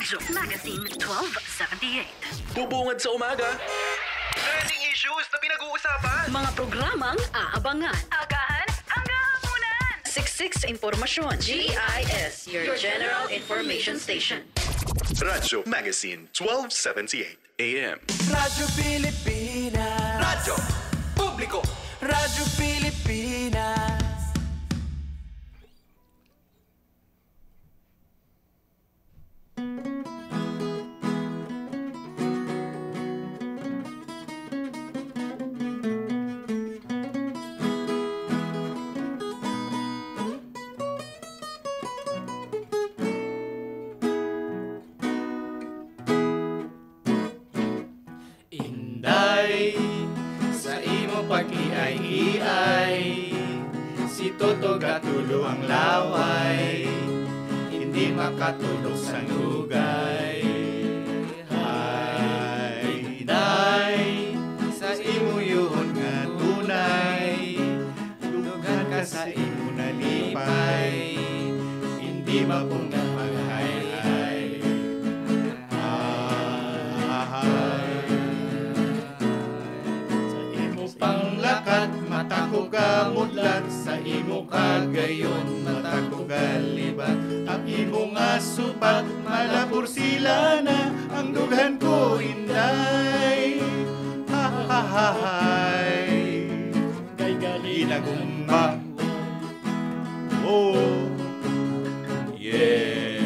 Radyo Magazine 1278. Bubungad sa umaga. Trending issues na pinag-uusapan. Mga programang aabangan. Agahan hanggang hapunan. Siksik sa impormasyon. GIS, your general information station. Radyo Magazine 1278 AM. Radyo Pilipinas. Radyo Publiko. Radyo Pilipinas. Inday, sa imo pag-iay-iay, si Toto gatulo ang laway, hindi makatulog sa lugay. Hay, Inday, sa imo yun nga tunay, lugar ka sa imo nalipay, hindi mapunga maghay-hay. Panglakat, mata ko gamudlat, sa imo kagayon, mata ko galibat. Ang imo nga supat, malapur sila na, ang dughan ko inday. Ha ha ha hay, kay gali nagumba. Oh, yeah.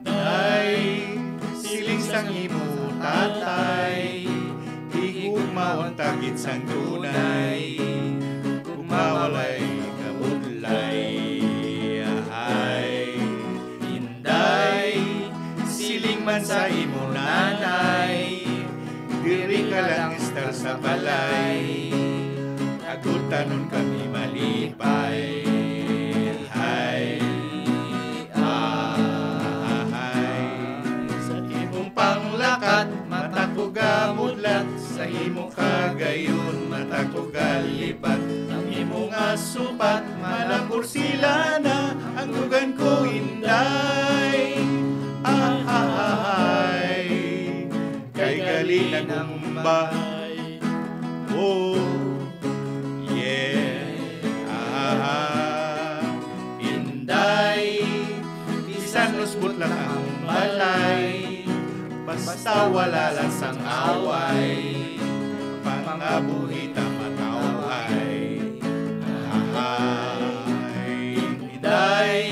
Inday, siling sang imo tatay, kumawang tagit sang tunay, kumawalay kabudlay. Ahay, Inday, siling man sa imo nanay, diri ka lang star sa balay, agutanon kami malipay. Hay, sa imong panglakat, mata ko gamudlat, sa imo kagayon, mata ko galibat. Ang imo nga supat, malapur sila na, ang dugan ko inday. Ahay, kay gali nagumbay. Oh, yeah. Inday, bisan lusbot lang ang balay, basta wala lang sang away, mga buhita mataway. Ahay, Inday,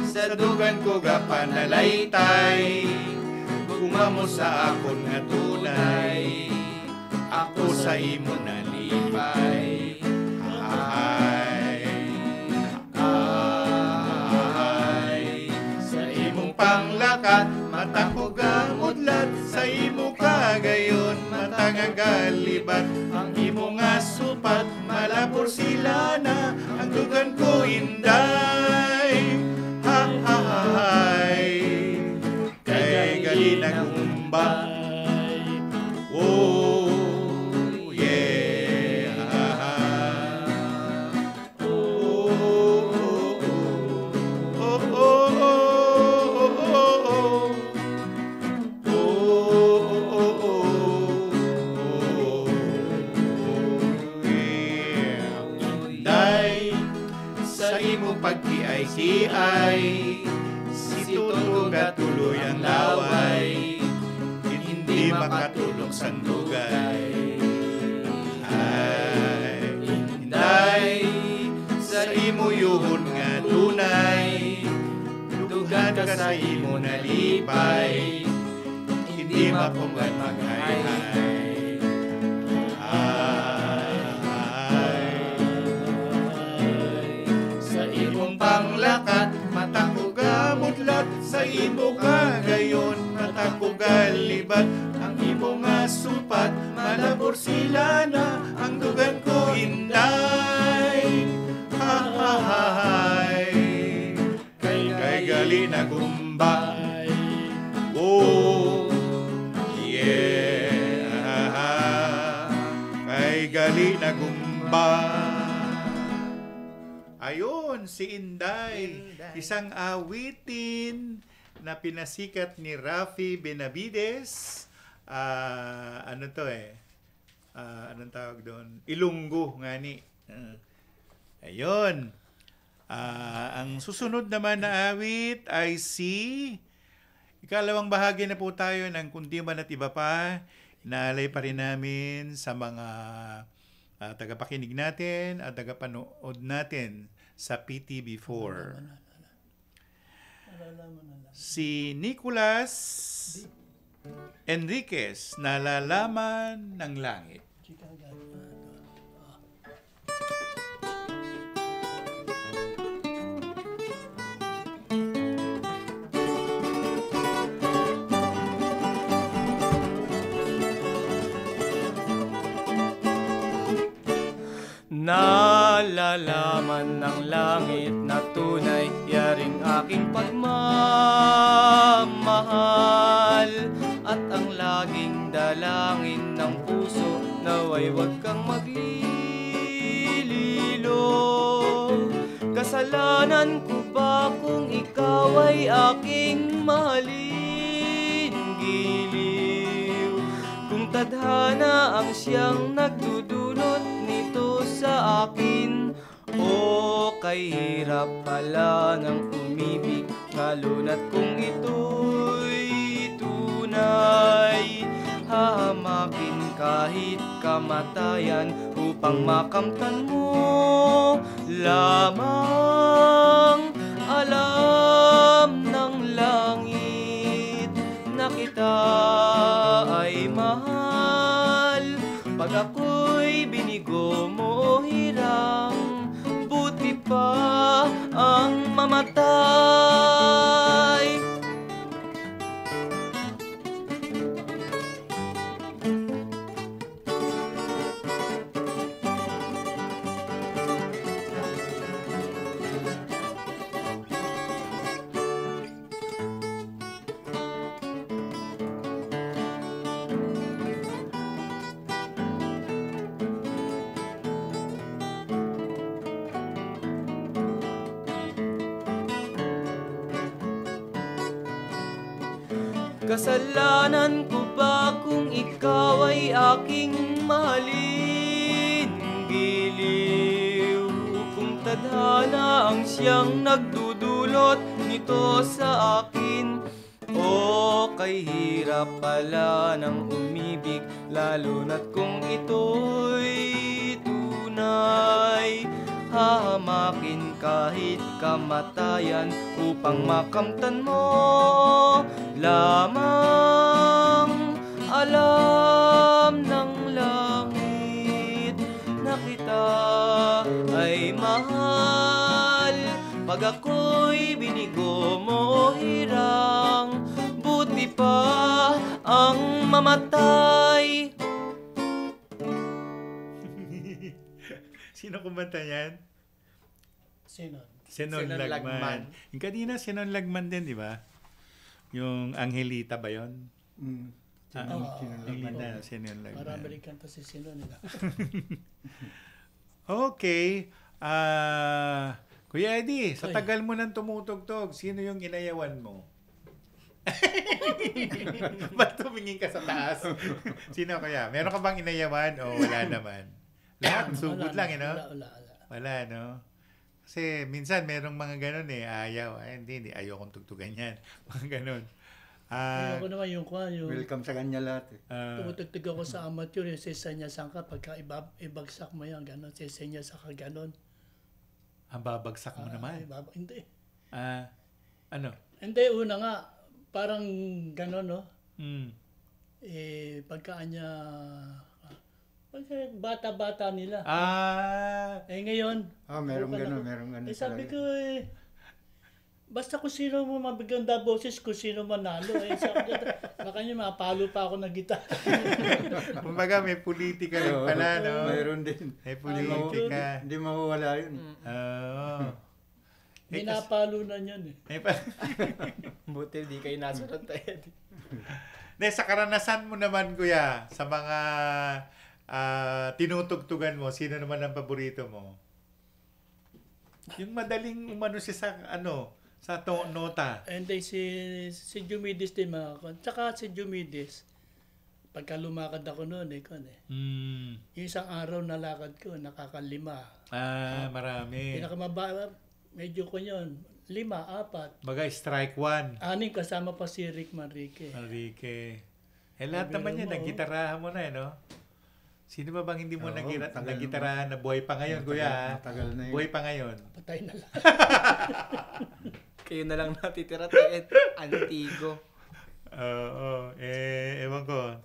sa dugan ko gapanalaytay, gumamo sa akon nga tunay, ako sa imo nalipay. Ahay, sa imong panglakat, mata ko gamudlat, sa imo kagayon, mata nga galibat. Ang imo nga supat, malapur sila na, ang dugan ko inday. Ha ha hay, kay gali nagumbay. Oh yeah. Oh oh oh oh. Sa imo pag-iay-iay, si Toto gatuloy ang laway, hindi makatulog sa dugay. Ay, Inday, sa imo yuhon nga tunay, dugan ka sa imo nalipay, hindi mapungan maghay-hay. Panglakat, mata ko gamudlat, sa imo kagayon, mata ko galibat. Ang imo nga supat, malapur sila na, ang dugan ko inday. Ha ha hay, kay gali nagumbay. Oh yeah, kay gali nagumbay. Ayun, si Inday. Isang awitin na pinasikat ni Rafi Benavides. Ano to anong tawag doon? Ilunggo nga ni. Ayun. Ang susunod naman na awit ay si ikalawang bahagi na po tayo ng Kunti Man at Iba Pa. Naalay pa rin namin sa mga tagapakinig natin at tagapanood natin sa PTV4. Si Nicolas Enriquez, Nalalaman ng Langit. Nalalaman ng langit na tunay, yaring aking pagmamahal. At ang laging dalangin ng puso, naway wag kang maglililo. Kasalanan ko ba kung ikaw ay aking mahalin? Giliw, kung tadhana ang siyang nagdudulot nito sa akin, o kay hirap pala ng umibig, ngalunat kung ito'y tunay. Hahamakin kahit kamatayan upang makamtan mo lamang. Alam ng langit na kita ay mahal. Pag ako'y binigo mo hirang, buti pa ang mamatay. Kasalanan ko ba kung ikaw ay aking mahalin? Giliw, kung tadhana ang siyang nagdudulot nito sa akin, o kay hirap pala ng umibig, lalo na't kung ito'y tunay. Hahamakin kahit kamatayan upang makamtan mo lamang. Alam ng langit na kita ay mahal. Pag ako'y binigo mo hirang, buti pa ang mamatay. Sino kumanta yan? Sinon Sinon Lagman. Yung kanina, Sinon Lagman din, di ba? Yung Angelita ba yun? Angelita, Sinon Lagman. Marami rin kanta si Sinon. Okay. Kuya Eddie, sa tagal mo nang tumutugtog, sino yung inayawan mo? Ba't tumingin ka sa taas? Sino kaya? Meron ka bang inayawan o wala naman? Lahat, sugod lang, Wala, no? Kasi minsan merong mga ganun ayaw. Ay, hindi, ayaw kong tugtugan yan. Mga ganun. Ayoko naman yung welcome sa kanya lahat. Tumutugtog ako sa amateur, yung sesenya sangka, pagka ibagsak mo yan, gano'n, sesenya saka gano'n. Ang babagsak mo naman? Hindi. Ano? Hindi, una nga, parang gano'n, no? Pagka bata-bata nila. Ngayon. Meron ganun. Sabi ko basta kung sino mo mabiganda boses, kung sino manalo. Sabi ko, baka niya mapalo pa ako ng gitara. Kumbaga may politika rin pala, no? Mayroon din. May politika. Hindi mawawala yun. May napalo na yun Buti di kayo nasunod tayo. Sa karanasan mo naman, kuya, sa mga tinutugtugan mo, sino naman ang paborito mo? Yung madaling umano siya sa nota. And then si Jumidis din tsaka si Jumidis, pagka lumakad ako noon yung isang araw na lakad ko, nakakalima. Marami. Pinakamababa, medyo ko yun, 5, 4. Bagay, strike 1. 6 kasama pa si Rick Manrique. Lahat naman yan, nagitarahan mo na no? Sino ba bang hindi mo nagitarahan na buhay pa ngayon, kuya? Matagal na yun. Buhay pa ngayon. Patay na lang. Kayo na lang natitira, antigo. Ewan ko.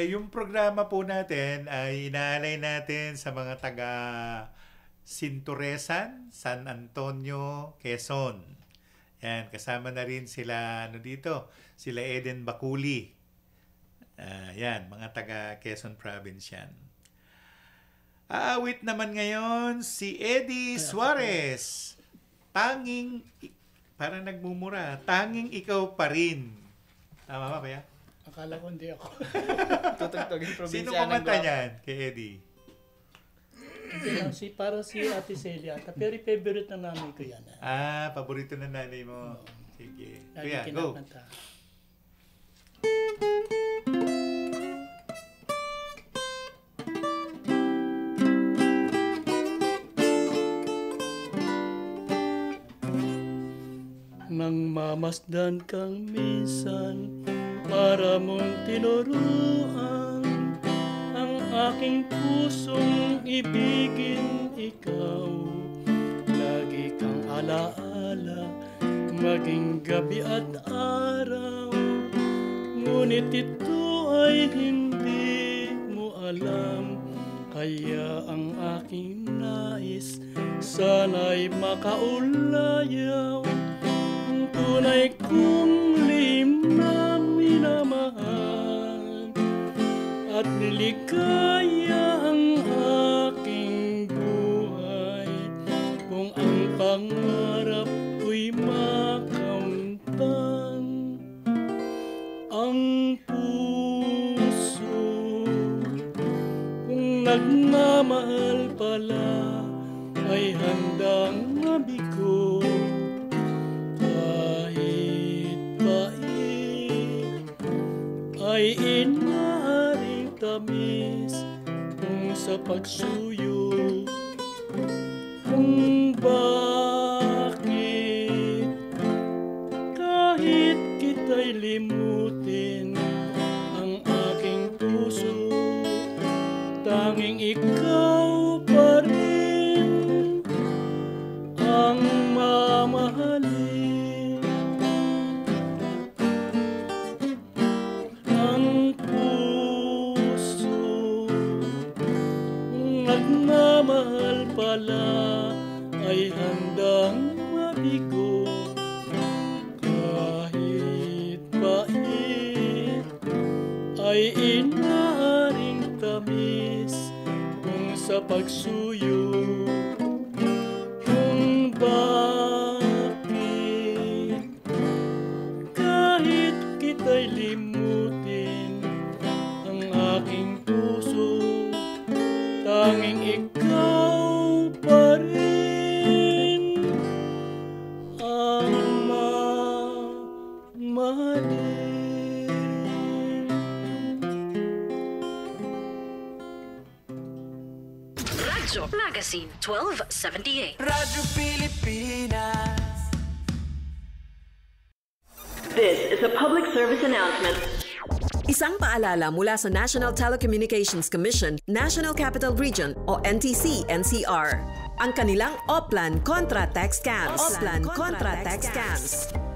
Yung programa po natin ay inaalay natin sa mga taga Sinturesan, San Antonio, Quezon. Yan, kasama na rin sila sila Eden Bakuli. Yan, mga taga Quezon Province yan. Aawit naman ngayon si Eddie Suarez. Parang nagmumura, tanging ikaw pa rin. Tama ba, kaya? Akala ko hindi ako. Tutugtugin probinsya. Sino kumanta niyan kay Eddie? Hindi lang, para si Ate Celia. Pero favorite na namin ko yan. Paborito na nanay mo. Sige. Lagi Kuya, go. kinakanta. Nang mamasdan kang minsan para mong tinuruan ang aking pusong ibigin ikaw. Lagi kang alaala maging gabi at araw, ngunit ito ay hindi mo alam. Kaya ang aking nais sana'y makaulayaw, tunay kong lihim na minamahal, at niligaya ang aking buhay kung ang pangarap ko'y makamtan. Ang puso kung nagmamahal pala ay handang mabigo, ay inaaring tamis kung sa pagsuyo. Kung bakit kahit kita'y limutin ang aking puso, tanging ikaw pa rin ang mamahalin. Nagmamahal pala ay handang mabigo, kahit pait ay inaaring tamis kung sa pagsuyo. Kung bakit kahit kita'y limutin ang aking puso, tanging ikaw pa rin ang mamahalin. Radyo Magazine 1278. Radyo Pilipinas. This is a public service announcement. Isang paalala mula sa National Telecommunications Commission, National Capital Region o NTC-NCR. Ang kanilang Oplan Contra Text Scams.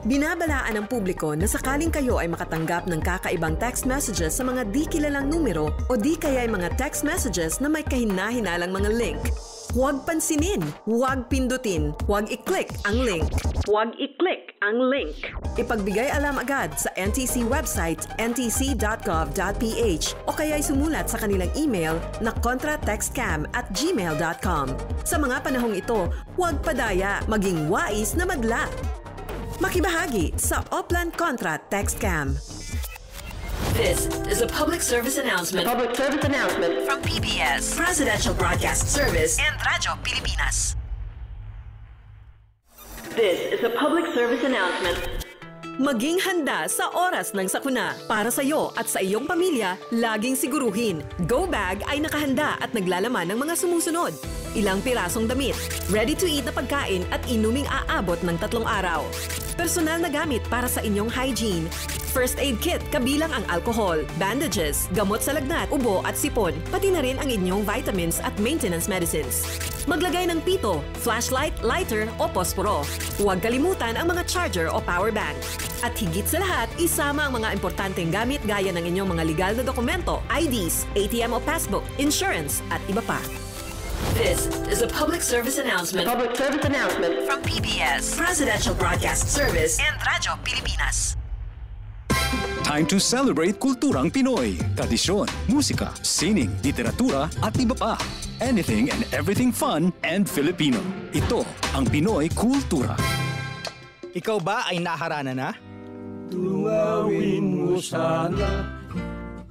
Binabalaan ng publiko na sakaling kayo ay makatanggap ng kakaibang text messages sa mga di kilalang numero o di kaya ay mga text messages na may kahina-hinalang mga link. Huwag pansinin, huwag pindutin, huwag i-click ang link. Ipagbigay alam agad sa NTC website ntc.gov.ph o kaya'y sumulat sa kanilang email na contratextcam@gmail.com. Sa mga panahong ito, huwag padaya, maging wais na madla. Makibahagi sa Oplan Contra Text Scam. This is a public service announcement. From PBS, Presidential Broadcast Service, and Radyo Pilipinas. This is a public service announcement. Maging handa sa oras ng sakuna. Para sa iyo at sa iyong pamilya, laging siguruhin, Go Bag ay nakahanda at naglalaman ng mga sumusunod. Ilang pirasong damit, ready-to-eat na pagkain at inuming aabot ng 3 araw. Personal na gamit para sa inyong hygiene. First aid kit kabilang ang alcohol, bandages, gamot sa lagnat, ubo at sipon, pati na rin ang inyong vitamins at maintenance medicines. Maglagay ng pito, flashlight, lighter o posporo. Huwag kalimutan ang mga charger o power bank. At higit sa lahat, isama ang mga importanteng gamit gaya ng inyong mga legal na dokumento, IDs, ATM o passbook, insurance at iba pa. This is a public service announcement. Public service announcement From PBS, Presidential Broadcast Service and Radyo Pilipinas. Time to celebrate kulturang Pinoy. Tradisyon, musika, sining, literatura at iba pa. Anything and everything fun and Filipino. Ito ang Pinoy Kultura. Ikaw ba ay naharana na? Tunawin mo sana.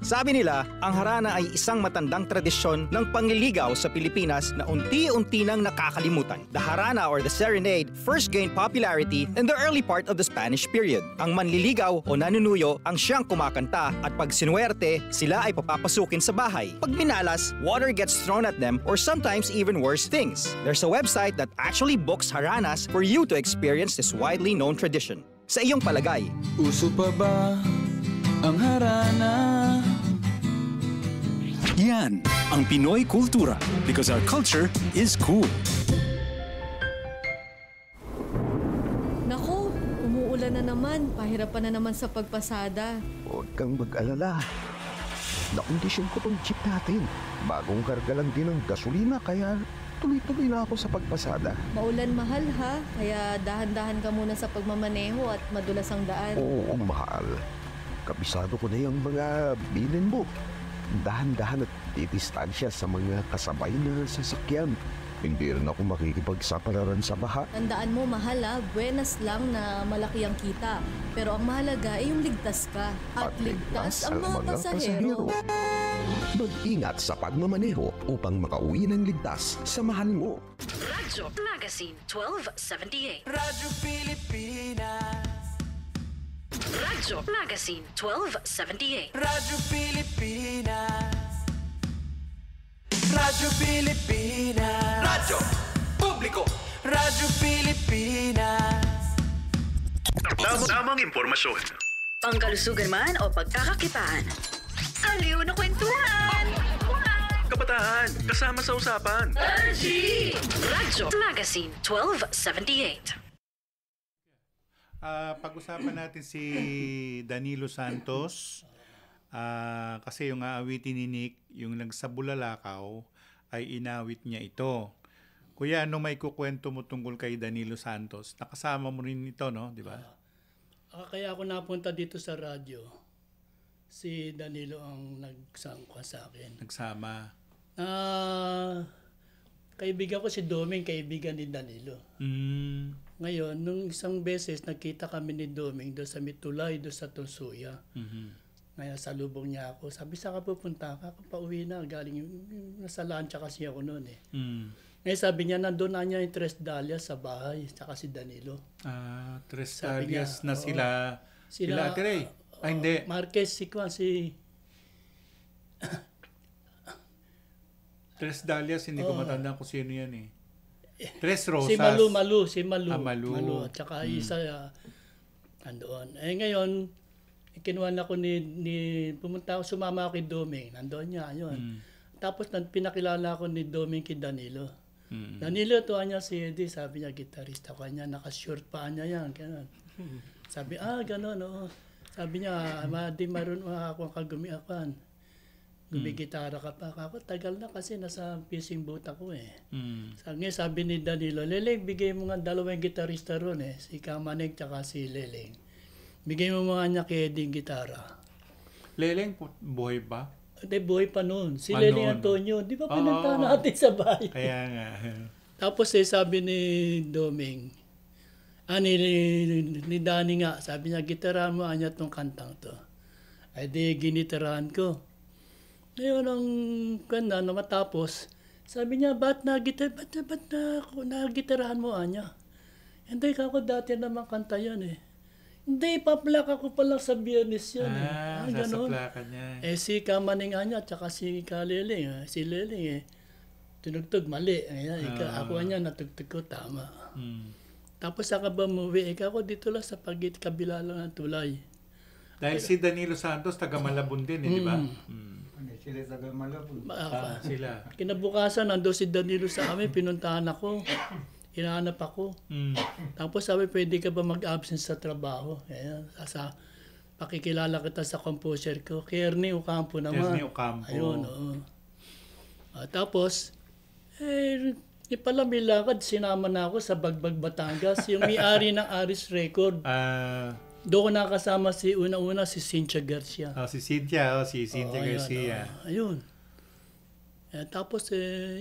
Sabi nila, ang harana ay isang matandang tradisyon ng pangliligaw sa Pilipinas na unti-unti nang nakakalimutan. The harana or the serenade first gained popularity in the early part of the Spanish period. Ang manliligaw o nanunuyo ang siyang kumakanta at pag sinuwerte, sila ay papapasukin sa bahay. Pag minalas, water gets thrown at them or sometimes even worse things. There's a website that actually books haranas for you to experience this widely known tradition. Sa iyong palagay, Uso pa ba ang harana? Yan ang Pinoy Kultura because our culture is cool. Naku, umuulan na naman. Pahirapan na naman sa pagpasada. Huwag kang mag-alala. Nakondisyon ko tong jeep natin. Bagong karga lang din ng gasolina kaya tuloy-tuloy na ako sa pagpasada. Maulan mahal ha, kaya dahan-dahan ka muna sa pagmamaneho at madulas ang daan. Oo, mahal. Kabisado ko na yung mga bilin mo. Dahan-dahan at didistansya sa mga kasabay na sasakyan. Hindi rin ako makikipagsapalaran sa baha. Tandaan mo, mahal ha, buenas lang na malaki ang kita. Pero ang mahalaga ay yung ligtas ka. At ligtas ang mga pasahero. Mag-ingat sa pagmamaneho upang makauwi ng ligtas sa mahal mo. Radyo Magazine 1278. Radyo Pilipinas. Radyo Magazine 1278. Radyo Pilipinas. Radyo Pilipinas. Radyo Publiko. Radyo Pilipinas. Tamang impormasyon. Pangkalusugan man o pagkakakitaan. Aliw na kwentuhan. Kabataan, kasama sa usapan. Radyo Magazine 1278. Pag-usapan natin si Danilo Santos. Kasi yung aawitin ni Nick, yung nagsabulalakaw, ay inawit niya ito. Kuya, ano may kukwento mo tungkol kay Danilo Santos? Nakasama mo rin ito, no? Di ba? Kaya ako napunta dito sa radyo. Si Danilo ang nagsangka sa akin. Nagsama. Kaibigan ko si Doming, kaibigan ni Danilo. Ngayon, nung isang beses, nakita kami ni Doming doon sa Mitulay, doon sa Tunsuya. Ngayon, salubong niya ako. Sabi, saan ka pupunta? Ako pauwi na. Galing, nasa lancha kasi ako noon eh. Ngayon, sabi niya, nandun na niya yung Tres Dalias sa bahay, saka si Danilo. Tres Dalias na sila Tere. Hindi. Marquez, si Tres Dalias, hindi ko matandaan kung sino yan eh. Tres Rosas. Si Malu. Malu. At saka isa, andoon. Ngayon, kinuha na ako pumunta ako, sumama ako kay Doming. Nandoon niya, yun. Tapos, pinakilala ako ni Doming kay Danilo. Danilo, tuwa niya si Eddie. Sabi niya, gitarista ko niya. Naka-short pa niya yan. Ganun. Sabi, gano'n, oo. Sabi niya, di maroon ako ang kagumiakan. Gumigitara ka pa. Ako, tagal na kasi nasa fishing boat ako eh. Sabi ni Danilo, Leleng, bigay mo nga 2 gitarista ron eh. Si Kamanig tsaka si Leleng. Bigay mo mga niya kay Eddie gitara. Leleng, buhay ba? Hindi, buhay pa noon. Si Leleng Antonio, di ba pinunta natin sa bahay? Kaya nga. Tapos sabi ni Doming, ni Danny nga, sabi niya, gitarahan mo anya tong kantang to. Ay di, ginitarahan ko. Ngayon ang kanda na matapos, sabi niya, ba't nagitarahan mo anya? Hindi ka ako dati naman kanta yan eh. Hindi, paplak ako pala sa Biyernes yan eh. Sasaplakan niya. Si Kamaning Anya, tsaka si Kaleling, si Leling tinugtog, mali. Ako niya, natugtog ko, tama. Tapos saka ba umuwi, ako dito lang sa kabila lang ng tulay. Dahil si Danilo Santos, taga Malabon din, di ba? Sila taga Malabon. Sila. Kinabukasan, nandun si Danilo sa amin, pinuntahan ako. Hinahanap ako. Tapos sabi, pwede ka ba mag-absent sa trabaho? Ayan, pakikilala kita sa composer ko. Ernie Ocampo naman. Ernie Ocampo. Ayun, oo. Tapos, pala may lakad, sinama na ako sa Bagbag, Batangas. Yung may-ari ng Aris Record. Doon ko nakasama una-una si Cynthia Garcia. Si Cynthia Garcia. Ayun. Tapos,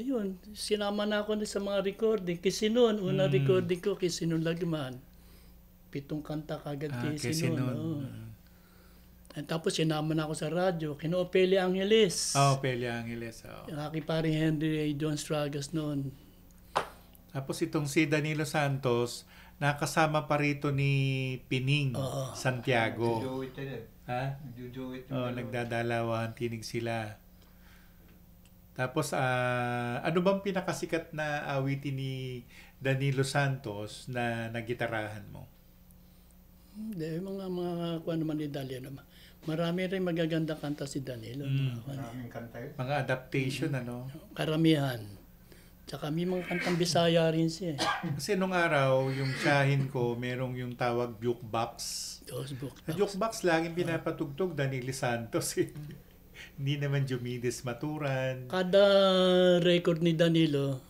yun, sinama na ako sa mga recording. Kisinon, una recording ko, Kisinon Lagman. 7 kanta kagad Kisinon. Tapos, sinama na ako sa radyo. Kina Opeli Angeles. Opeli Angeles. Yung aking paring Henry John Stragas noon. Tapos, itong si Danilo Santos, nakasama pa rito ni Pining Santiago. Nagdadalawan, tinig sila. Tapos, ano bang pinakasikat na awitin ni Danilo Santos na nagitarahan mo? Hindi, mga kuha naman ni Dalia naman. Marami rin magaganda kanta si Danilo. Maraming kanta yun. Mga adaptation, ano? Karamihan. Tsaka may mga kantang Bisaya rin siya. Kasi nung araw, yung tsahin ko, merong yung tawag jukebox. Sa jukebox, laging pinapatugtog Danilo Santos. Hindi naman Jumides Maturan. Kada record ni Danilo,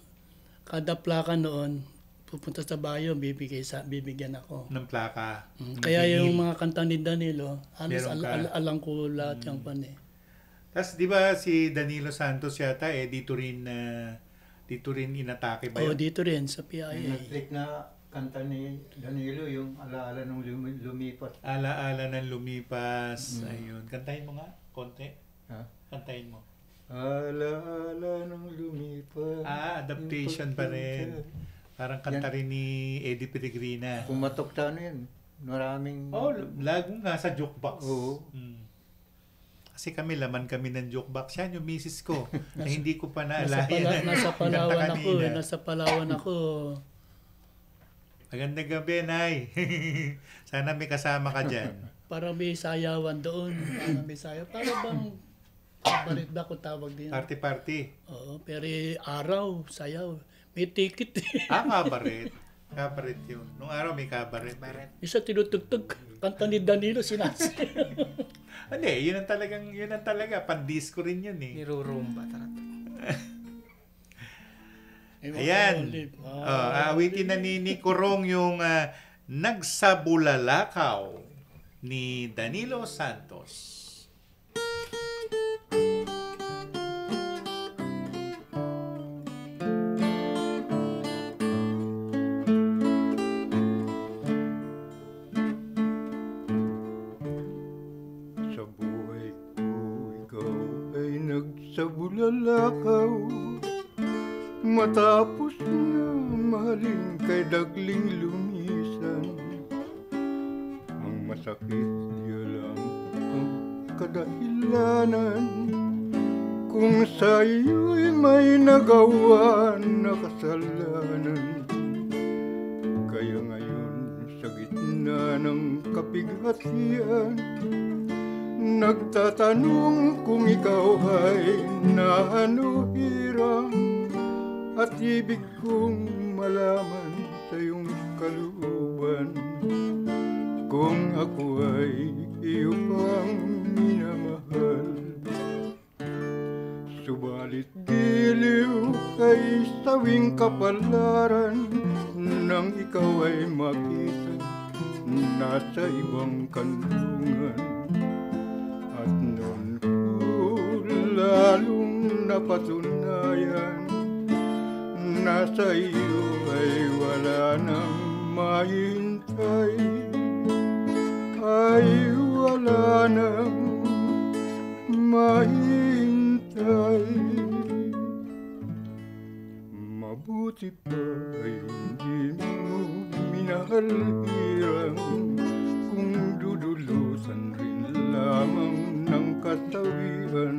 kada plaka noon, pupunta sa bayo, bibigyan ako. Ng plaka. Kaya yung mga kanta ni Danilo, halos alam ko lahat yung pan eh. Tapos di ba si Danilo Santos yata dito rin inatake ba yun? Dito rin sa PIA. Nag-click na kanta ni Danilo, yung Alaala ng Lumipas. Alaala ng Lumipas. Ayun. Kantahin mo nga, konti. Kantahin mo. Alaala ng Lumipas. Adaptation pa rin. Parang kanta rin ni Eddie Peregrina. Kumatok ta yun. Maraming... lagong nga sa jukebox. Oo. Kasi laman kami ng jukebox. Yan yung misis ko. Na hindi ko pa naalayan. Nasa Palawan ako. Magandang gabi, Nay. Sana may kasama ka dyan. Para may sayawan doon. Para bang kabaret ba kung tawag din? Party. Oo, pero araw, sayaw. May ticket. Kabaret. Kabaret yun. Nung araw may kabaret. Isa tinutugtog. Kanta ni Danilo, sinasayaw. Hindi, yun ang talaga. Pan-disco rin yun eh. Nirurumba talaga. Ayan. Awitin na ni Kurong yung Nagsabulalakaw ni Danilo Santos. Sa buhay ko, ikaw ay nagsabulalakaw. Matapos na mahalin kay dagling lumisan, ang masakit diya lang ang kadahilanan. Kung sa iyo'y may nagawa na kasalanan, kaya ngayon sa gitna ng kapighatian, nagtatanong kung ikaw ay nahanuhiran, at ibig kong malaman sa iyong kalooban kung ako ay iyo pang minamahal. Subalit giliw kay sawing kapalaran nang ikaw ay makita nasa ibang kanlungan. At noon ko lalong napatunayan, nasa iyo ay wala nang mahintay, ay wala nang mahintay. Mabuti pa ay hindi mo minahal mahal hirang, kung dudulusan rin lamang ng kasawian.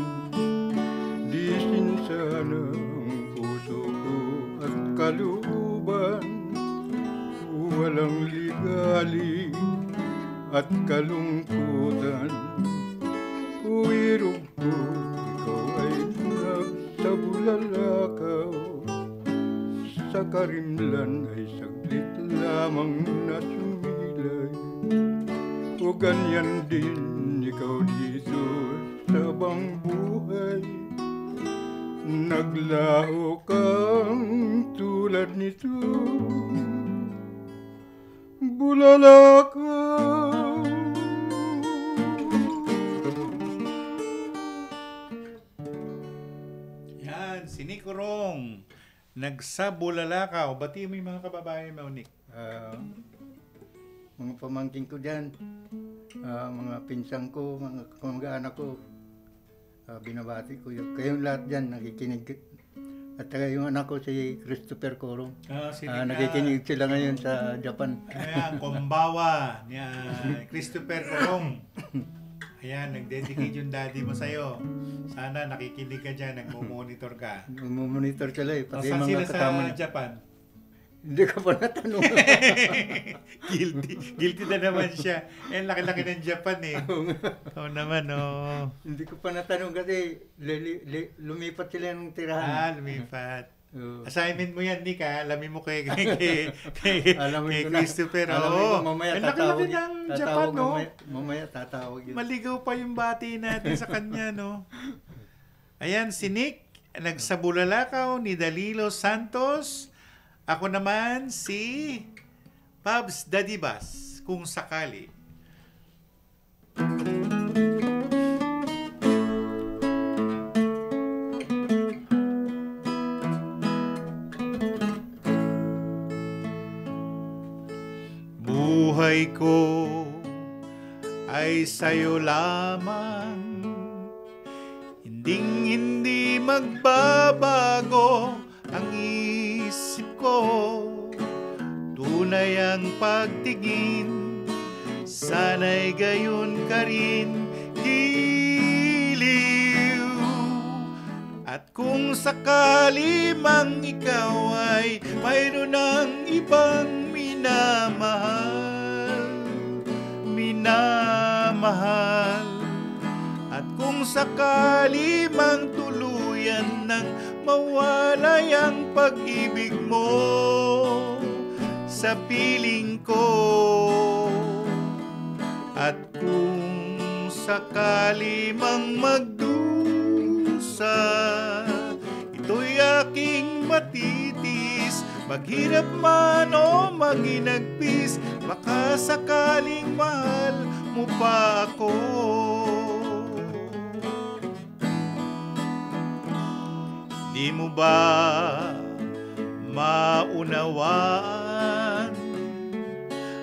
Di sinsana ang puso ko at kalooban, walang ligali at kalungkutan. Uwirog ko, ikaw ay nagsabulalakaw, sa karimlan ay saglit lamang na sumilay. O ganyan din ikaw dito sa bang buhay, naglaho kang tulad nito, bulalakaw. Yan, si Nick Orong. Nagsabulalakaw. Bati mo yung mga kababayan mo, Nick. Mga pamangkin ko dyan, mga pinsang ko, mga kamag-anak ko, binabati ko yun. Kayong lahat dyan nakikinig. At saka yung anak ko si Christopher Corong. Nakikinig sila ngayon sa Japan. Ayan, Kombawa ni Christopher Corong. Ayan, nag-dedicate yung daddy mo sa'yo. Sana nakikinig ka dyan, nagmo-monitor ka. Nagmo-monitor sila eh. Pati Saan mga sila kasama sa Japan? Hindi ka pa natanong. Guilty na naman siya. Eh, laki-laki ng Japan eh. Oo naman, oh. Hindi ko pa natanong kasi lumipat sila ng tirahan. Lumipat. Assignment mo yan, Nick, ha? Alamin mo kay Christopher. Alamin mo, mamaya tatawag. ng Japan, no? Mamaya tatawag yun. Maligaw pa yung bati natin sa kanya, no? Ayan, si Nick, nagsabulalakaw ni Dalilo Santos. Ako naman, si Pabs Dadibas, kung sakali. Buhay ko ay sa'yo lamang, hindi magbabago ang isip ko. Tunay ang pagtingin, sana'y gayon ka rin, giliw. At kung sakali mang ikaw ay mayroon ng ibang minamahal, at kung sakali mang tuluyan ng mawalay ang pag-ibig mo sa piling ko, at kung sakali mang magdusa, ito'y aking matitis, maghirap man o maginagpis, baka sakaling mahal mo pa ako. Di mo ba maunawaan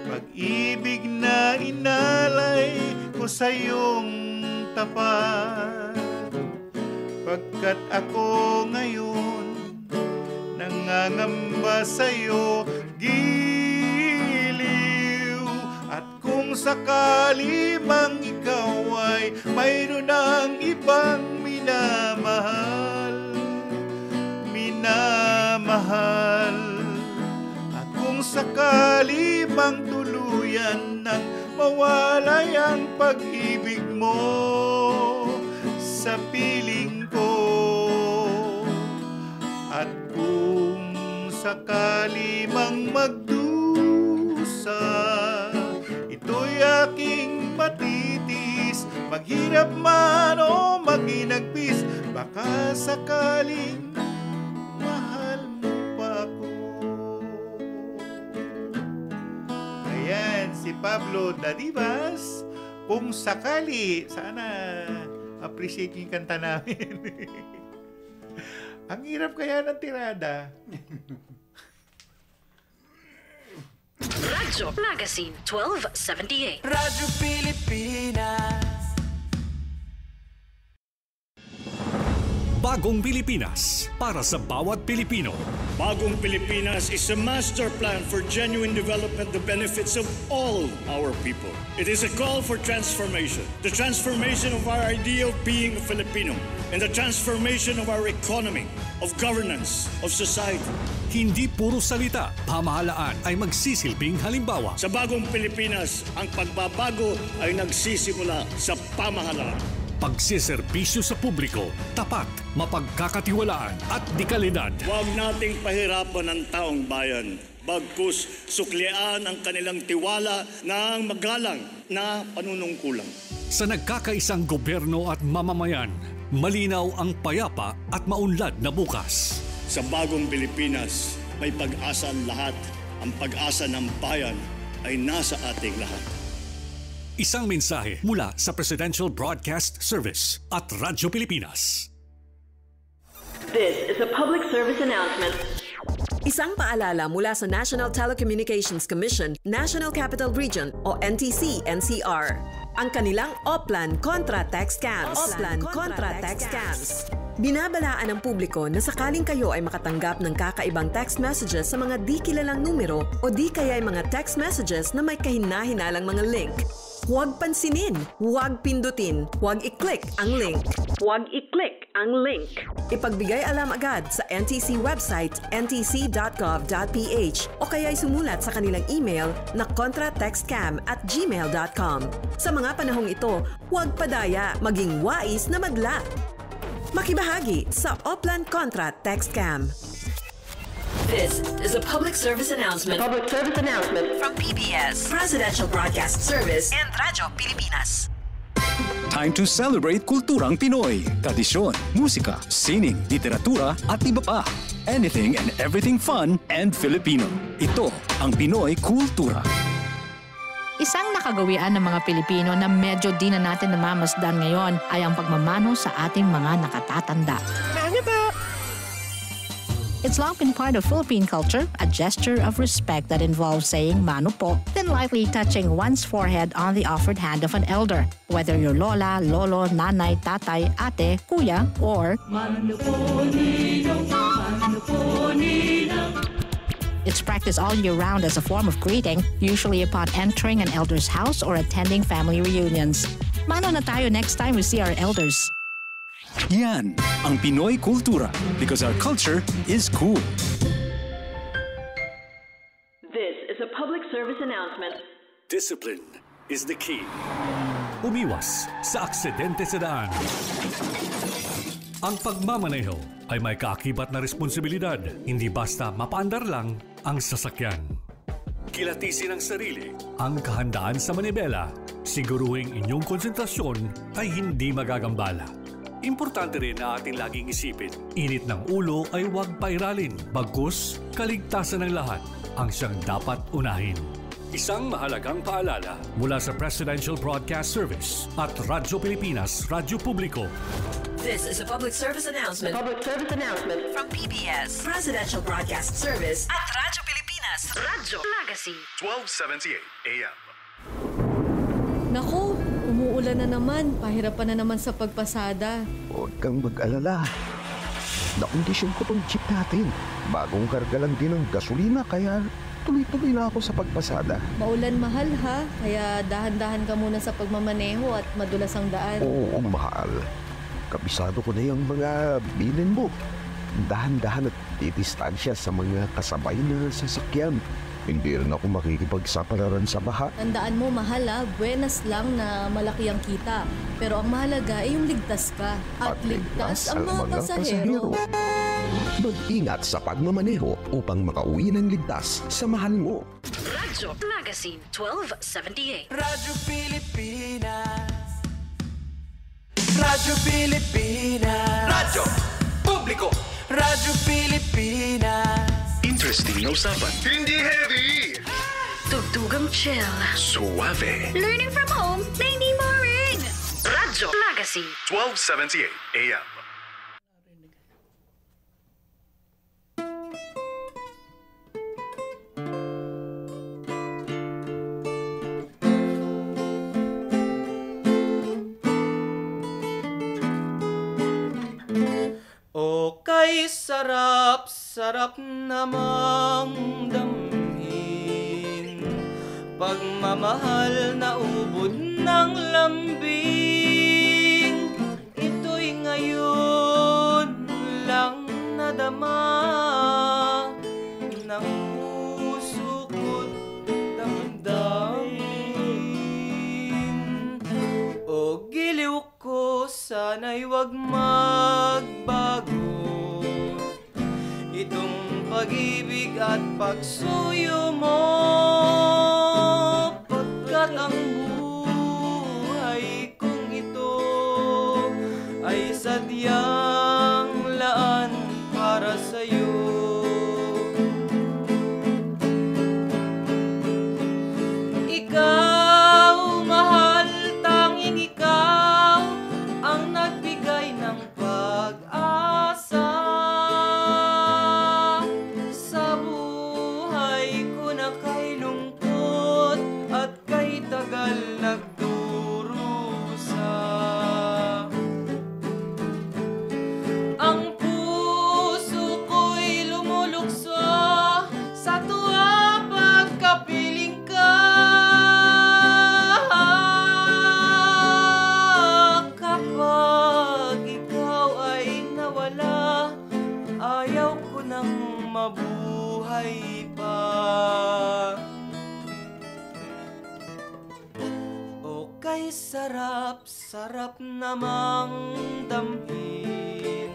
pag-ibig na inalay ko sa iyong tapat, pagkat ako ngayon nangangamba sa'yo, giliw. At kung sakali mang ikaw ay mayroon ng ibang minamahal, at kung sakali mang tuluyan ng mawalay ang pag-ibig mo sa piling ko, at kung sakali mang magdusa, ito'y aking matitis, maghirap man o maginagpis, baka sakaling mahal mo pa ako. Ayan, si Pablo Dadibas, kung sakali. Sana appreciate yung kanta namin. Ang hirap kaya ng tirada. Radyo Magazine 1278. Radyo Pilipinas. Bagong Pilipinas para sa bawat Pilipino. Bagong Pilipinas is a master plan for genuine development, the benefits of all our people. It is a call for transformation. The transformation of our idea of being a Filipino and the transformation of our economy, of governance, of society. Hindi puro salita, pamahalaan ay magsisilbing halimbawa. Sa Bagong Pilipinas, ang pagbabago ay nagsisimula sa pamahalaan. Pagsiservisyo sa publiko, tapat, mapagkakatiwalaan at dekalidad. Huwag nating pahirapan ang taong bayan. Bagkus suklian ang kanilang tiwala ng magalang na panunungkulan. Sa nagkakaisang gobyerno at mamamayan, malinaw ang payapa at maunlad na bukas. Sa Bagong Pilipinas, may pag-asa ang lahat. Ang pag-asa ng bayan ay nasa ating lahat. Isang mensahe mula sa Presidential Broadcast Service at Radyo Pilipinas. This is a public service announcement. Isang paalala mula sa National Telecommunications Commission, National Capital Region o NTC-NCR. Ang kanilang Oplan kontra text scams. Oplan kontra text scams. Binabalaan ng publiko na sakaling kayo ay makatanggap ng kakaibang text messages sa mga di kilalang numero o di kaya ay mga text messages na may kahina-hinalang mga link. Huwag pansinin, huwag pindutin, huwag i-click ang link. Huwag i-click ang link. Ipagbigay alam agad sa NTC website ntc.gov.ph o kaya'y sumulat sa kanilang email na contratextcam@gmail.com. Sa mga panahong ito, huwag padaya, maging wais na magla. Makibahagi sa Oplan Contra Text Scam. This is a public service announcement. Public service announcement from PBS, Presidential Broadcast Service, and Radyo Pilipinas. Time to celebrate kulturang Pinoy. Tradisyon, musika, sining, literatura at iba pa. Anything and everything fun and Filipino. Ito ang Pinoy Kultura. Isang nakagawian ng mga Pilipino na medyo di na natin namamasdan ngayon ay ang pagmamano sa ating mga nakatatanda. It's long been part of Philippine culture, a gesture of respect that involves saying mano po, then lightly touching one's forehead on the offered hand of an elder, whether your lola, lolo, nanay, tatay, ate, kuya, or mano po ninyo, mano po ninyo. It's practiced all year round as a form of greeting, usually upon entering an elder's house or attending family reunions. Mano na tayo next time we see our elders. Yan ang Pinoy Kultura because our culture is cool. This is a public service announcement. Discipline is the key. Umiwas sa aksidente sa daan. Ang pagmamaneho ay may kaakibat na responsibilidad, hindi basta mapaandar lang ang sasakyan. Kilatisin ang sarili, ang kahandaan sa manibela, siguruhing inyong konsentrasyon ay hindi magagambala. Importante rin na ating laging isipin, init ng ulo ay huwag pairalin, bagkus kaligtasan ng lahat ang siyang dapat unahin. Isang mahalagang paalala mula sa Presidential Broadcast Service at Radyo Pilipinas, Radyo Publiko. This is a public service announcement. Public service announcement from PBS, Presidential Broadcast Service at Radyo Pilipinas, Radyo Legacy. 1278 AM. Naku, umuulan na naman. Pahirapan na naman sa pagpasada. Huwag kang mag-alala. Nakondisyon ko tong jeep natin. Bagong karga lang din ng gasolina kaya tuloy-tuloy na ako sa pagpasada. Maulan mahal ha, kaya dahan-dahan ka muna sa pagmamaneho at madulas ang daan. Oo, mahal. Kabisado ko na yung mga bilin mo. Dahan-dahan at titistansya sa mga kasabay na sasakyan. Hindi rin ako makikipagsapalaran sa baha. Tandaan mo, mahal ha, buenas lang na malaki ang kita. Pero ang mahalaga ay yung ligtas ka. At ligtas ang mga pasahero. Mag-ingat sa pagmamaneho upang makauwi ng ligtas sa mahal mo. Radyo Magazine 1278. Radyo Pilipinas. Radyo Pilipinas. Radyo Publiko. Radyo Pilipinas. Interesting na usapan. Hindi heavy. Tugtugang chill. Suave. Learning from home na hindi boring. Radyo Magazine 1278 AM. sarap namang damhin, pagmamahal na ubod ng lambing. Ito'y ngayon lang nadama ng puso ko't damdamin. O giliw ko, sana'y wag magbago itong pag-ibig at pagsuyo mo, pagkat ang buhay kong ito ay sadyang laan para sa'yo. Ikaw, mahal, tanging ikaw ang nagbigay ng pag-asa sa buhay ko na kay lungkot at kay tagal nagdurusa. Ang puso ko'y lumulukso sa tuwa pagkapiling ka. Kapag ikaw ay nawala, ayaw ko nang mabuhay pa. O kay sarap, sarap namang damhin,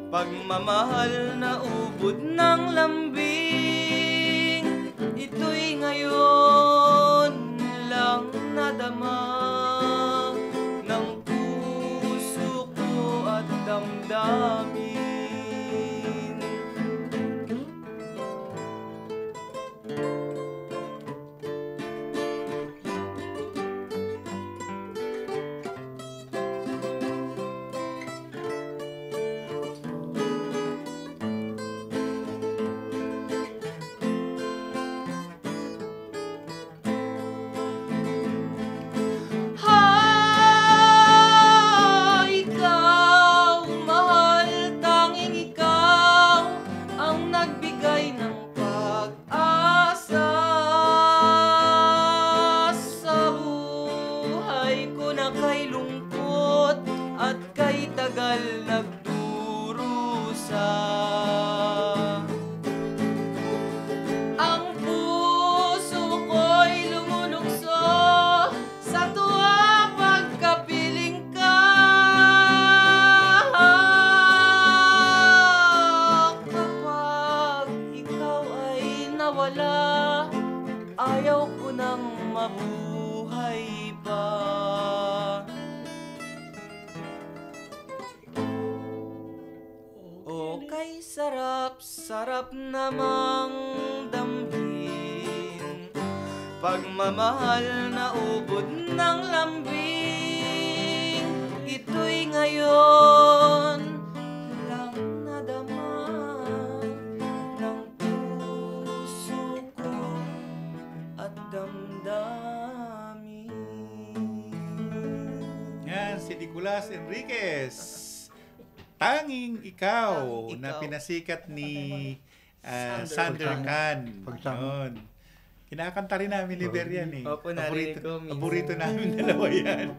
pagmamahal na ubod ng lambing. Ito'y ngayon lang nadama ng puso ko at damdamin. Ikaw, mahal, tanging ikaw ang nagbigay ng pag-asa sa buhay ko na kay lungkot at kay tagal nagdurusa. Ang puso ko'y lumulukso sa tuwa pagkapiling ka. Kapag ikaw ay nawala, ayaw ko nang mabuhay pa. O kay sarap, sarap namang damhin, pagmamahal na ubod ng lambing. Ito'y ngayon lang nadama ng puso ko at damdamin. Yan, si Nicolas Enriquez. Tanging ikaw, na pinasikat ni Sander Khan. Yun. Kinakanta rin namin ni Ber yan eh. Opo, narinig ko minsan. Paborito namin dalawa yan.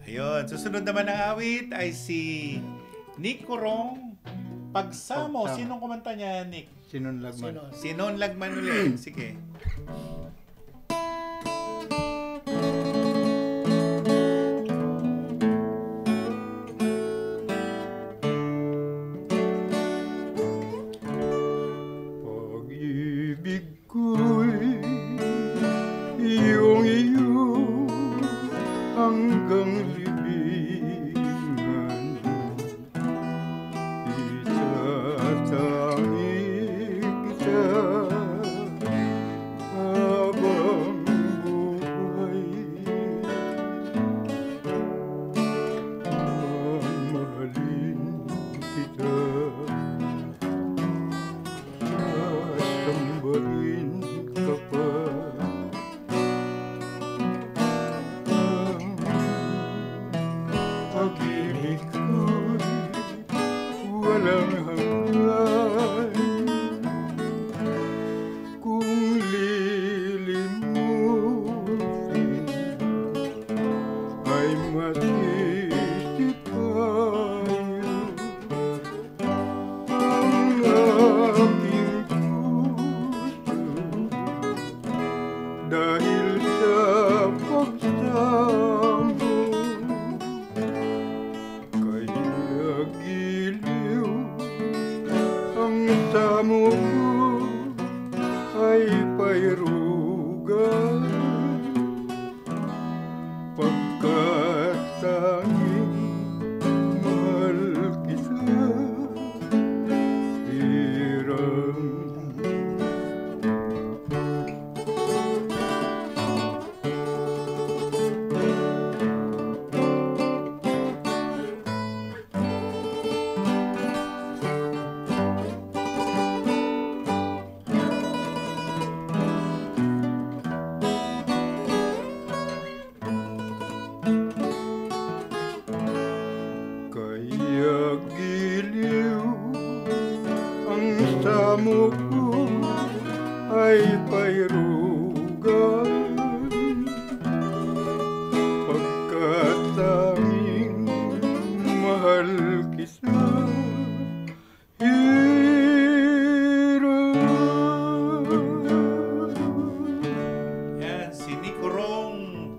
Ayun, susunod naman ang awit ay si Nick Corong, Pagsamo. Sinong kumanta niya, Nick? Sinon Lagman. Sinon Lagman ulit. Sige. Pag-ibig ko'y iyong-iyo hanggang libingan, itatangi kita habang buhay. Mamahalin kita at tambahin pairugan pagkat tanging mahal kita hirang.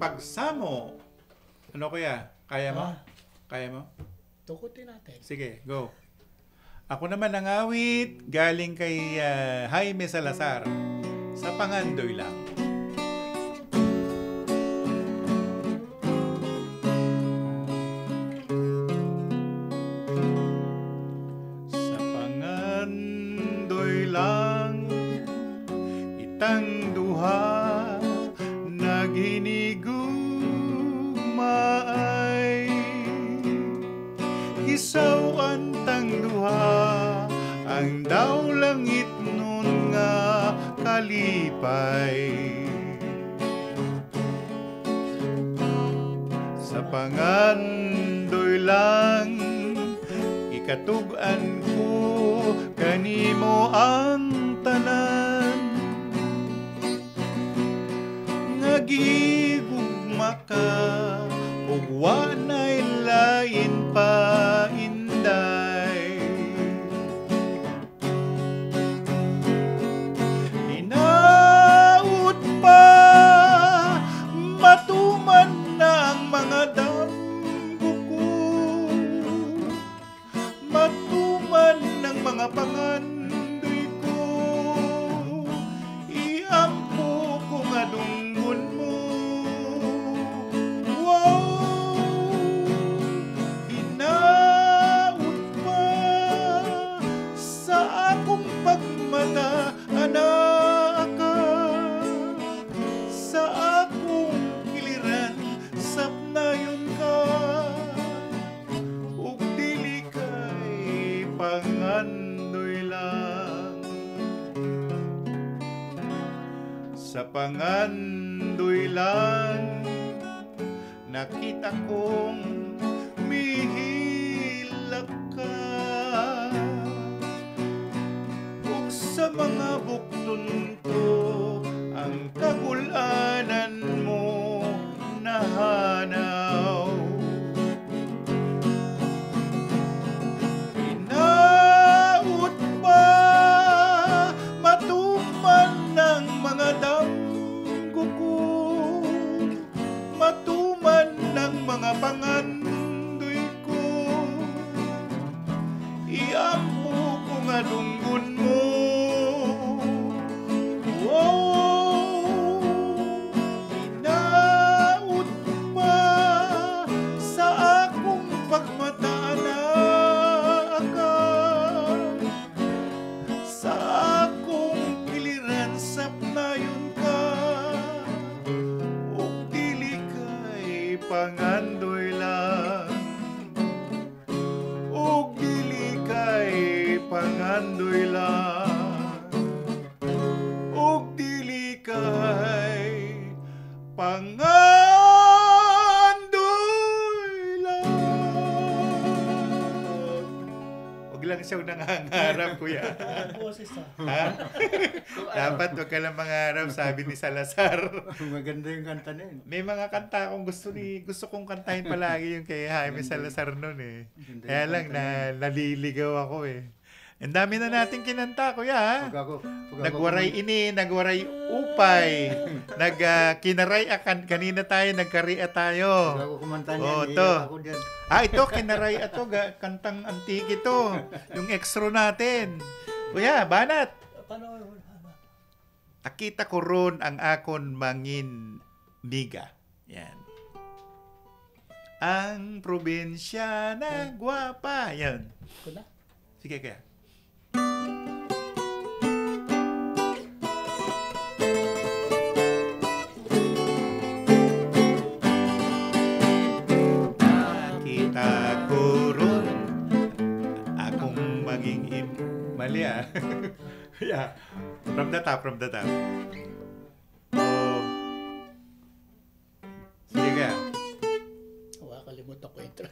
Pagsamo. Ano kuya? Kaya mo? Kaya mo? Tukutin natin. Sige, go. Ako naman ang awit galing kay Jaime Salazar sa Pangandoy Lang. Sa Pangandoy Lang itang duha naghinigugmaay isaw antang duha ang daw langit nun nga kalipay sa Pangandoy Lang ikatug-an ko kanimo ang tanan nagigugma ka ug wanay lain pa inday hinaut pa matuman na ang mga damgo ko matuman ng mga pangandoy ko iampo ko nga dunggon mo pagmata anak ka sa akong kiliran sapnayon ka ug dili kay Pangandoy Lang sa Pangandoy Lang nakita kong mihilak ka sa mga bukton ko ang kagulanan mo nahanaw inaut pa matuman ng mga damgo ko matuman ng mga pangandoy ko iampo ko nga dunggon mo Pangandoy Lang ug dili kay Pangandoy Lang ug dili kay Pangandoy Lang. Huwag lang siyang nangangarap, kuya. Ha? Dapat wag ka lang mangarap, sabi ni Salazar. Maganda yung kanta na yun. May mga kanta akong gusto kong kantahin palagi yung kay Jaime Salazar nun eh. Kaya lang naliligaw ako eh. Ang dami na nating kinanta, kuya ha? Nagwaray ini, nagwaray upay, kinaray akan, kanina tayo, nagkaria tayo. Pag ako kumanta niyan, oh, iiyak ako dyan. Ito, kinaray ato, kantang antique ito. Yung extra natin. Kuya, banat. Nakita ko ron ang akon mangin niga. Yan. Ang probinsya na gwapa. Yan. Sige kaya. Nakita ko ron akong maging mali ah. Yeah. From the top. Oh. Sige kaya. Kalimutan ko intro.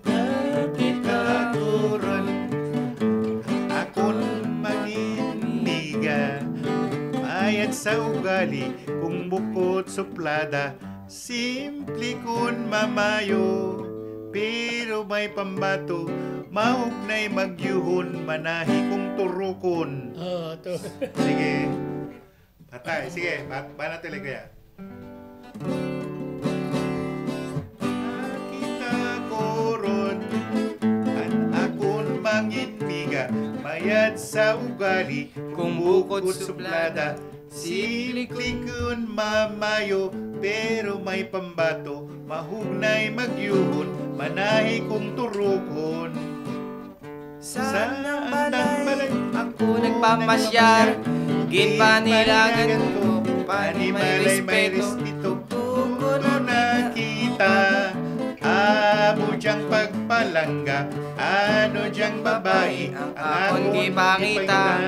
Nakita ko ron akong maniniga, mayat sa ugali kung bukod suplada, simple kun mamayo, pero may pambato, mahugnay magyuhon, manahi kung turukon. To. Sige. Patay. Sige. Bana talaga yan. Nakita ko ron ang akon manginiga, mayad sa ugali kung bukod suplada, simple kun mamayo, pero may pambato, mahugnay magyuhon, manahi kung turukon. Saan ang balay ako nagpamasyar, ginpanilagan ko, panimalay may respeto, tuko nakita, amo diyang pagpalangga, ano diyang babae, ang akong gipangita,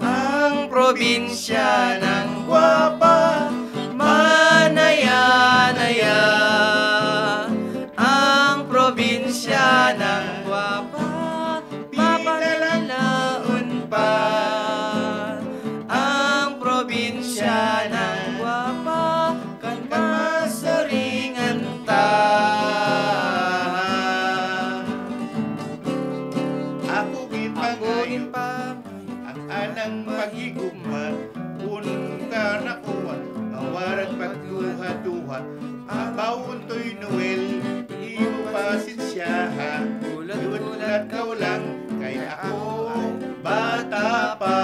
ang probinsya ng gwapa, manaya-naya, ang probinsya ng gwapa, pinalalaon pa, ang probinsya ng gwapa, kan masaringan ta. Ako ginpangayo, ang anang pagigugma, unong ka nakuha, mawarag pagduha-duha, abawon to'y Noel, iyo pasensyaha, ulat-ulat ka lang, kaya ako bata pa.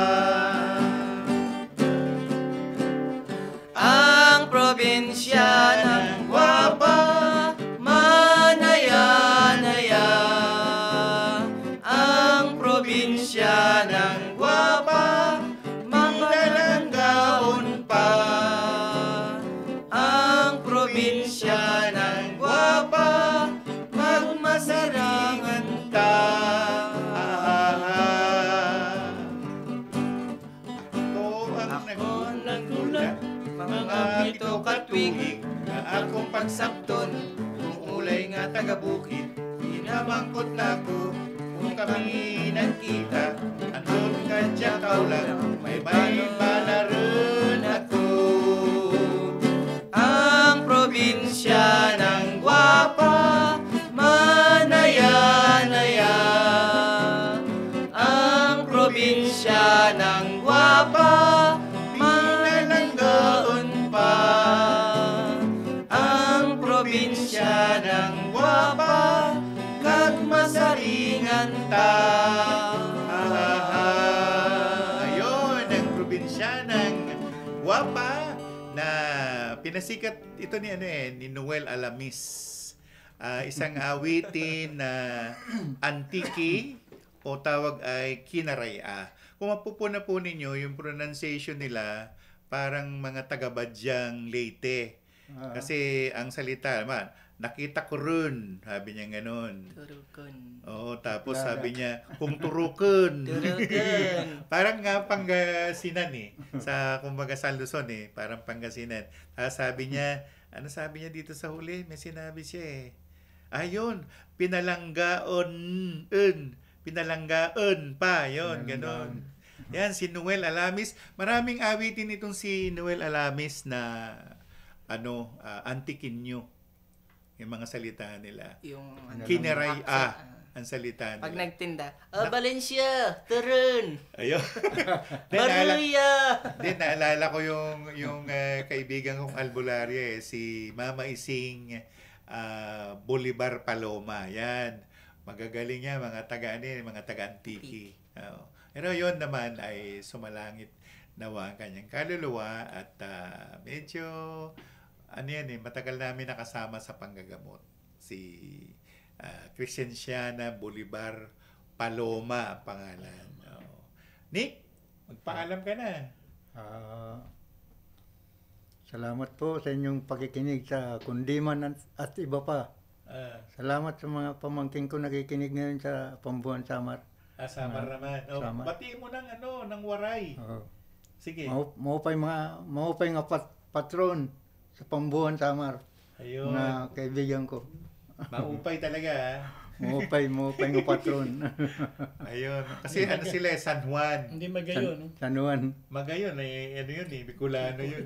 Ang probinsya ng gwapa, manaya-naya, ang probinsya ng gwapa, manalanggaon pa, ang probinsya ng gwapa, magmasarangan ta. Ako ang nagulat, mga pito katwig, na akong pagsabton, kung ulay nga taga-bukid, pinamangkot na ko, kung kami nagkita, andun ka dyan kaulang, may banaran ako. Ang probinsya ng gwapa, manaya-naya, ang probinsya ng gwapa, manalanggaon pa, ang probinsya ng gwapa, kag masaringan ta. Ayun, ang probinsya ng gwapa na pinasikat ito ni Noel Alamis. Isang awitin na antiki o tawag ay kinaraya. Kung mapupuna po ninyo, yung pronunciation nila parang mga taga-Badyang Leyte. Kasi ang salita naman, nakita ko rin, sabi niya ganun. Turukon. Oo, tapos sabi niya, kung turukon. Turukon. Parang nga Pangasinan sa kumbaga sa Luzon parang Pangasinan. Sabi niya, ano sabi niya dito sa huli? May sinabi siya Ayun, pinalanggaan pa, yon ganon. Yan, si Noel Alamis. Maraming awitin itong si Noel Alamis na antikin nyo. Yung mga salita nila. Yung kineray ang salita nila. Pag nagtinda, Valencia, Turun. Ayun. Maruya. Naalala ko yung kaibigan kong albularya si Mama Ising Bolivar Paloma. Yan. Magagaling yan, mga taga-Antiki. Pero yun naman ay sumalangit nawa ang kanyang kaluluwa at medyo matagal namin nakasama sa panggagamot. Si Crescenciana Bolivar Paloma ang pangalan. Nick, magpaalam ka na. Salamat po sa inyong pakikinig sa Kundiman at iba pa. Salamat sa mga pamangkin ko nakikinig ngayon sa Pambuan Samar. Samar naman. Samar. Batiin mo ng Waray. Sige. Maupay nga patron sa Pambuan Samar. Ayun. Na kaibigan ko. Maupay talaga, ha? Maupay nga patron. Ayun. Kasi sila San Juan. Hindi Magayon. San Juan. Magayon, Bicolano yun.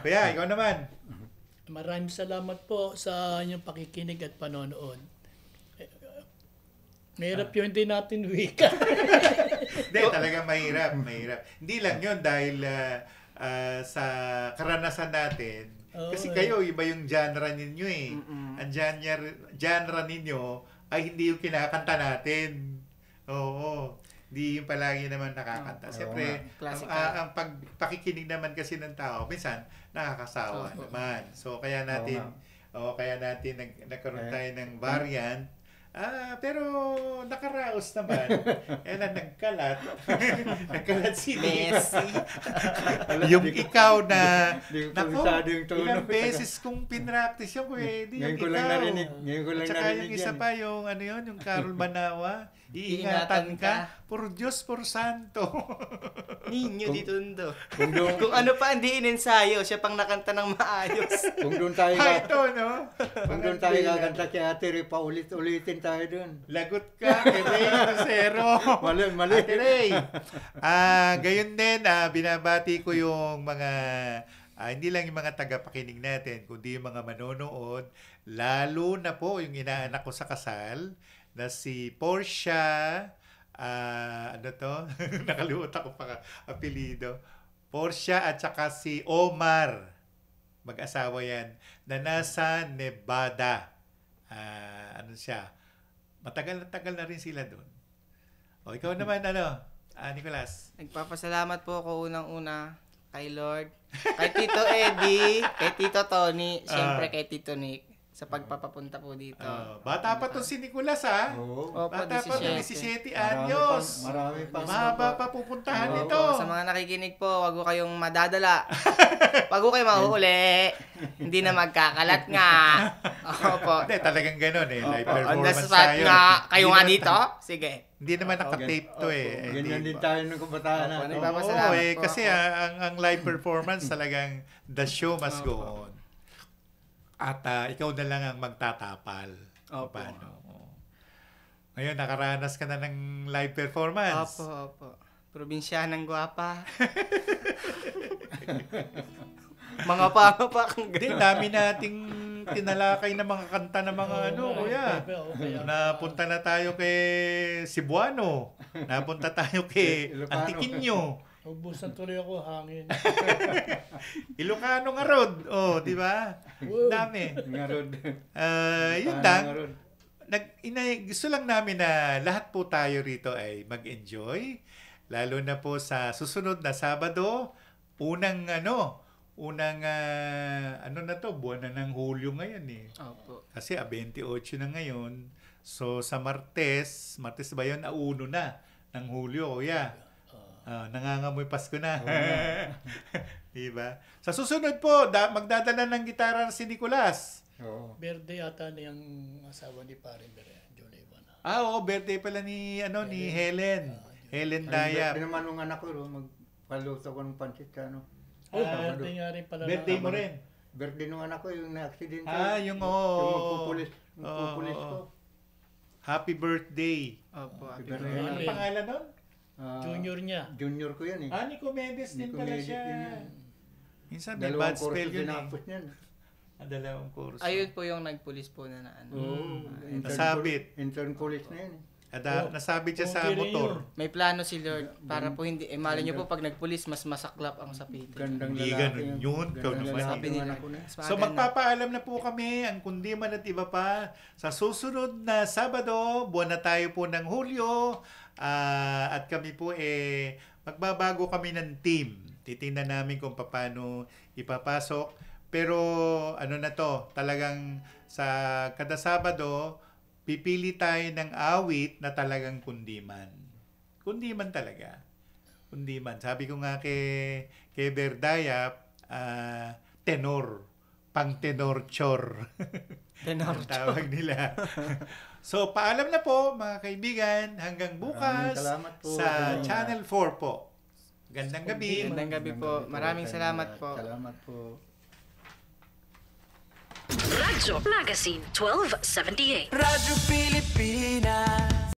Kuya, ikaw naman. Maraming salamat po sa inyong pakikinig at panonood. Mahirap yun, hindi natin wika. Hindi, talagang mahirap. Hindi lang yun dahil sa karanasan natin. Kasi kayo, iba yung genre ninyo eh. Ang genre ninyo ay hindi yung kinakanta natin. Oo. Hindi yung palagi naman nakakanta. Siyempre, ang pakikinig naman kasi ng tao, minsan nakakasawa naman. So, kaya natin nagkaroon tayo ng variant. Pero nakaraos naman. Nagkalat. Nagkalat si Messi. Yung ikaw na, ilang beses kong pinractice yun, ngayon ko lang narinig. Tsaka yung isa pa, yung yung Carol Banawa, iingatan ka, por Diyos, por Santo. Ninyo dito. Kung ano pa hindi inensayo, siya pang nakanta ng maayos. Kung doon tayo kung doon tayo kakanta kay Ate Ray, paulit-ulitin tayo doon. Lagot ka, Ray, Lucero. Mali. Ate Ray. Gayon din, binabati ko yung mga, hindi lang yung mga tagapakinig natin, kundi yung mga manonood, lalo na po yung inaanak ko sa kasal, na si Portia, nakalimutan ko pa apelido. Portia at saka si Omar, mag-asawa yan, na nasa Nevada. Matagal na rin sila doon. Ikaw naman, Nicolas? Nagpapasalamat po ako unang-una kay Lord, kay Tito Eddie, kay Tito Tony, siyempre kay Tito Nick, sa pagpapapunta po dito. Bata pa to si Nicolas, ha? Bata pa to, 17 anyos. Marami pa. Mahaba pa pupuntahan nito. Sa mga nakikinig po, wag ko kayong madadala. Wag ko kayong mahuhuli. Hindi na magkakalat nga. Opo. Hindi, talagang ganun eh. Live performance on the spot nga. Kayo nga dito? Sige. Hindi naman nakatape to eh. Ganyan din tayo ng kabataan natin. Kasi ang live performance talagang the show must go on. At ikaw na lang ang magtatapal. Paano? Ngayon, nakaranas ka na ng live performance. Opo. Probinsyanang gwapa. Mga pangapakang gano'n. Dami nating tinalakay na mga kanta ng mga kuya. Napunta na tayo kay Cebuano. Napunta tayo kay Antiquinho. Ubusan tuloy ako, hangin. Ilocano nga rod. Di ba? Dami. Nga rod. Yun lang. Gusto lang namin na lahat po tayo rito ay mag-enjoy. Lalo na po sa susunod na Sabado. Unang buwan na ng Hulyo ngayon eh. Opo. Kasi 28 na ngayon. So sa Martes ba yun? 1 na ng Hulyo, kuya. Nangangamoy Pasko na. Diba? Sa susunod po, magdadala ng gitara si Nicolas. Birthday ata na yung asawa ni Paring Bere, July 1. Oo, birthday pala ni Helen. Helen Daya. Birthday naman ng anak ko, magpaluto ko ng pansit ka, birthday nga rin pala. Birthday mo rin? Birthday ng anak ko, yung na-accident. Yung magpupulis ko. Happy birthday. Opo, happy birthday. Ano pangalan nun? Junior niya. Junior ko yan eh. Nico Mendes din pala siya. Minsan may dalawang bad spell yun eh. Dalawang course. Ayun po yung nagpulis po na ano. Nasabit. Intern police na yan eh. Nasabit siya sa motor. May plano si Lord para po hindi, mali nyo po pag nagpulis, mas masaklap ang sapitin. Gandang Hindi lalaki ganun yun. Sabi nila. So magpapaalam na po kami ang Kundiman at iba pa sa susunod na Sabado, buwan na tayo po ng Hulyo, at kami po magbabago kami ng team. Titingnan namin kung paano ipapasok. Pero talagang sa kada Sabado, pipili tayo ng awit na talagang kundiman. Kundiman talaga. Kundiman. Sabi ko nga kay Berdaya, tenor. Pang-tenor chor. Tenor tawag nila. So, paalam na po mga kaibigan. Hanggang bukas sa Channel 4 po. Gandang gabi. Gandang gabi po. Maraming salamat po. Salamat po. Radyo Magazine 1278. Radyo Pilipinas.